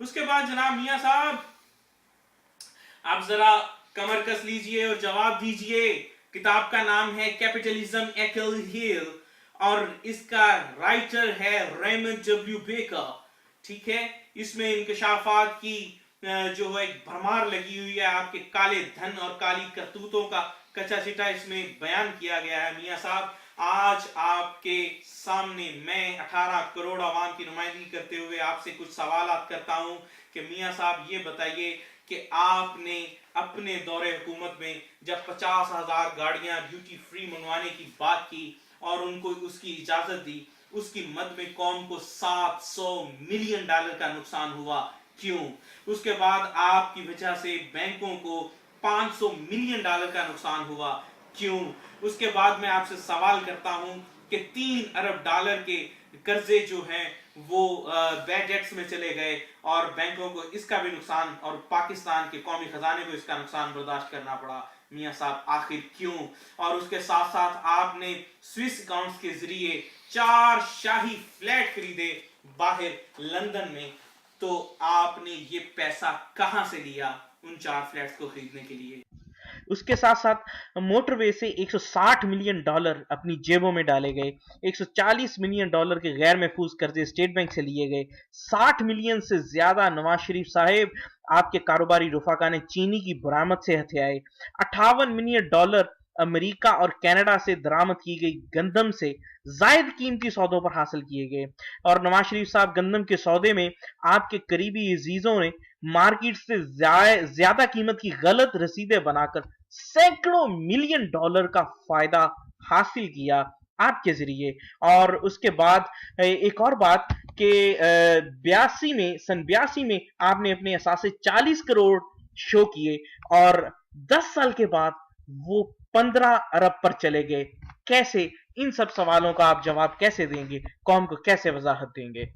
उसके बाद जनाब मियां साहब आप जरा कमर कस लीजिए और जवाब दीजिए। किताब का नाम है कैपिटलिज्म एक्ल हिल और इसका राइटर है रेमंड डब्ल्यू बेकर। ठीक है, इसमें इंकशाफात की जो है एक भरमार लगी हुई है, आपके काले धन और काली करतूतों का कच्चा चिट्ठा इसमें बयान किया गया है। मियां साहब, आज आपके सामने मैं 18 करोड़ आवाम की नुमाइंदगी करते हुए आपसे कुछ सवाल करता हूं कि मियां साहब ये बताइए कि आपने अपने दौरे हुकूमत में जब 50,000 गाड़ियां ड्यूटी फ्री मंगवाने की बात की और उनको उसकी इजाजत दी, उसकी मद में कौम को $700 मिलियन का नुकसान हुआ, क्यों? उसके बाद आपकी वजह से बैंकों को $500 मिलियन का नुकसान हुआ, क्यों? उसके बाद मैं आपसे सवाल करता हूं कि $3 अरब के कर्जे जो हैं वो बैड डेट्स में चले गए और बैंकों को इसका भी नुकसान और पाकिस्तान के कौमी खजाने को इसका नुकसान बर्दाश्त करना पड़ा। मियां साहब आखिर क्यों? और उसके साथ साथ आपने स्विस अकाउंट्स के जरिए 4 शाही फ्लैट खरीदे बाहर लंदन में, तो आपने ये पैसा कहां से लिया उन 4 फ्लैट्स को खरीदने के लिए? उसके साथ साथ मोटरवे से $160 मिलियन अपनी जेबों में डाले गए, $140 मिलियन के गैर महफूज कर्जे स्टेट बैंक से लिए गए, 60 मिलियन से ज्यादा नवाज शरीफ साहेब आपके कारोबारी रफाका ने चीनी की बरामद से हथियाए, $58 मिलियन अमेरिका और कनाडा से दरामद की गई गंदम से जायद कीमती सौदों पर हासिल किए गए। और नवाज शरीफ साहब गंदम के सौदे में आपके करीबी अजीजों ने मार्केट से ज्यादा कीमत की गलत रसीदें बनाकर सैकड़ों मिलियन डॉलर का फायदा हासिल किया आपके जरिए। और उसके बाद एक और बात कि सन 82 में आपने अपने असासे 40 करोड़ शो किए और 10 साल के बाद वो 15 अरब पर चले गए। कैसे? इन सब सवालों का आप जवाब कैसे देंगे? कौम को कैसे वजाहत देंगे?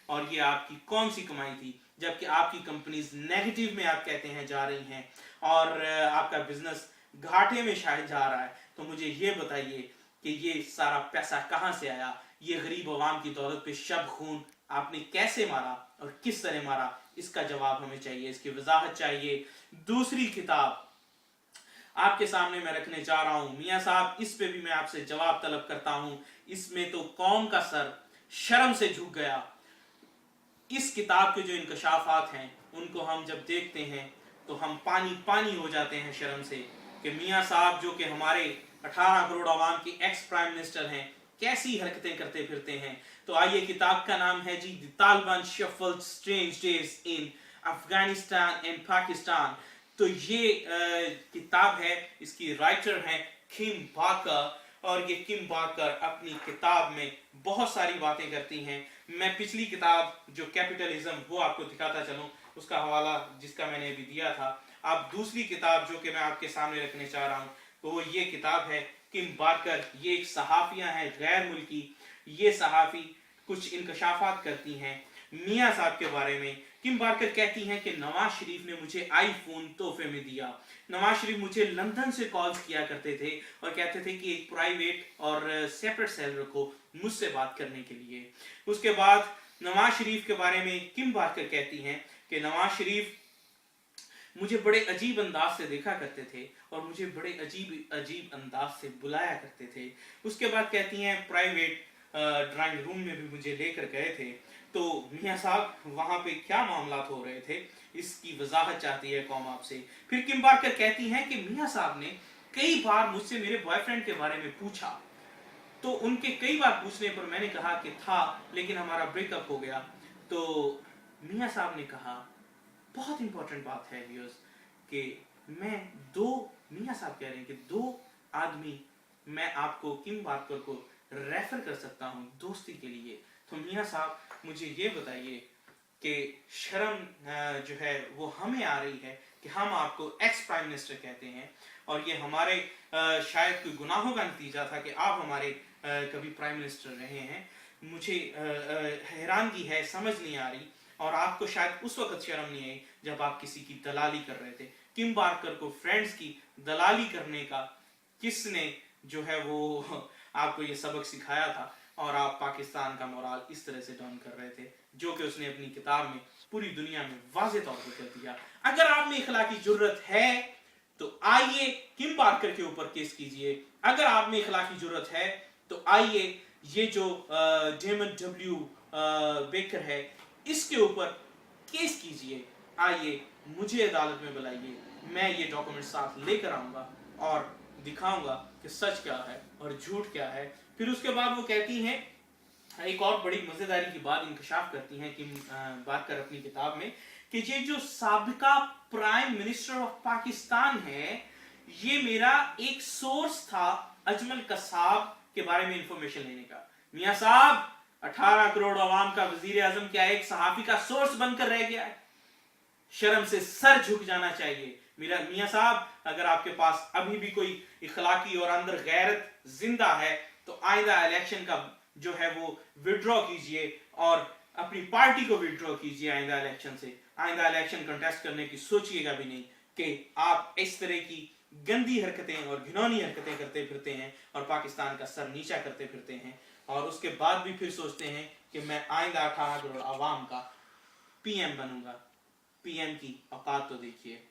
और ये आपकी कौन सी कमाई थी जबकि आपकी कंपनीज नेगेटिव में आप कहते हैं जा रही हैं और आपका बिजनेस घाटे में शायद जा रहा है? तो मुझे ये बताइए कि ये सारा पैसा कहां से आया? ये गरीब आवाम की दौलत पे शब खून आपने कैसे मारा और किस तरह मारा? इसका जवाब हमें चाहिए, इसकी वजाहत चाहिए। दूसरी किताब आपके सामने मैं रखने जा रहा हूं मियां साहब, इस पे भी मैं आपसे जवाब तलब करता हूं। इसमें तो कौम का सर शर्म से झुक गया। इस किताब के जो इंकशाफात हैं उनको हम जब देखते हैं तो हम पानी पानी हो जाते हैं शर्म से कि मियां साहब जो कि हमारे 18 करोड़ आवाम के एक्स प्राइम मिनिस्टर हैं, कैसी हरकतें करते फिरते हैं। तो आइए, किताब का नाम है जी the Taliban shuffled strange days in Afghanistan and Pakistan. तो ये किताब है, इसकी राइटर हैं किम बाकर और ये किम बाकर अपनी किताब में बहुत सारी बातें करती हैं। मैं पिछली किताब जो कैपिटलिज्म वो आपको दिखाता चलूं, उसका हवाला जिसका मैंने अभी दिया था। अब दूसरी किताब जो कि मैं आपके सामने रखने चाह रहा हूं तो वो ये किताब है किम बाकर। ये एक सहाफियां हैं गैर मुल्की। ये सहाफी कुछ इंकशाफात करती हैं मियां साहब के बारे में। किम बाकर कहती हैं कि नवाज शरीफ ने मुझे आईफोन तोहफे में दिया। नवाज शरीफ मुझे लंदन से कॉल्स किया करते थे और कहते थे कि एक प्राइवेट और सेपरेट सेल रखो मुझसे बात करने के लिए। उसके बाद नवाज शरीफ के बारे में किम बाकर कहती हैं कि नवाज शरीफ मुझे बड़े अजीब अंदाज से देखा करते थे और मुझे बड़े अजीब अजीब अंदाज से बुलाया करते थे। उसके बाद कहती हैं प्राइवेट ड्राइंग रूम में भी मुझे लेकर गए थे। तो मियां साहब वहां पे क्या मामला हो रहे थे, इसकी वजाहत चाहती है कौम आपसे। फिर किम बाकर कहती हैं कि मियां साहब ने कई बार मुझसे मेरे बॉयफ्रेंड के बारे में पूछा, तो उनके कई बार पूछने पर मैंने कहा कि था लेकिन हमारा ब्रेकअप हो गया। तो मियां साहब ने कहा, बहुत इंपॉर्टेंट बात है व्यूअर्स, कि मैं मियां साहब कह रहे हैं कि 2 आदमी मैं आपको किम बाकर को रेफर कर सकता हूं दोस्ती के लिए। तो मियां साहब मुझे ये बताइए कि शर्म जो है वो हमें आ रही है कि हम आपको एक्स प्राइम मिनिस्टर कहते हैं और ये हमारे शायद कोई गुनाहों का नतीजा था कि आप हमारे कभी प्राइम मिनिस्टर रहे हैं। मुझे हैरानगी है, समझ नहीं आ रही। और आपको शायद उस वक्त शर्म नहीं आई जब आप किसी की दलाली कर रहे थे। किम बाकर को फ्रेंड्स की दलाली करने का किसने जो है वो आपको ये सबक सिखाया था? और आप पाकिस्तान का मोराल इस तरह से डाउन कर रहे थे, जो कि उसने अपनी किताब में पूरी दुनिया में वाज़ेह तौर पर कर दिया। अगर आप में इखलाकी जुर्रत है तो आइए किम पार्कर के ऊपर केस कीजिए। अगर आप में इखलाकी जुर्रत है तो आइए ये जो डेमन डब्ल्यू बेकर है इसके ऊपर केस कीजिए। आइए मुझे अदालत में बुलाइए, मैं ये डॉक्यूमेंट साथ लेकर आऊंगा और दिखाऊंगा कि सच क्या है और झूठ क्या है। फिर उसके बाद वो कहती हैं, एक और बड़ी मजेदारी की बात इंकशाफ करती हैं कि बात कर अपनी किताब में कि ये जो साबिका प्राइम मिनिस्टर ऑफ पाकिस्तान है, ये मेरा एक सोर्स था अजमल कसाब के बारे में इंफॉर्मेशन लेने का। मियां साहब, 18 करोड़ अवाम का वजीर आजम क्या एक सहाफी का सोर्स बनकर रह गया है? शर्म से सर झुक जाना चाहिए। मेरा मियां साहब, अगर आपके पास अभी भी कोई इखलाकी और अंदर गैरत जिंदा है तो आइंदा इलेक्शन का जो है वो विड्रॉ कीजिए और अपनी पार्टी को विड्रॉ कीजिए आइंदा इलेक्शन से। आइंदा इलेक्शन कंटेस्ट करने की सोचिएगा भी नहीं कि आप इस तरह की गंदी हरकतें और घिनौनी हरकतें करते फिरते हैं और पाकिस्तान का सर नीचा करते फिरते हैं, और उसके बाद भी फिर सोचते हैं कि मैं आइंदा 18 करोड़ आवाम का पीएम बनूंगा। पीएम की औकात तो देखिए।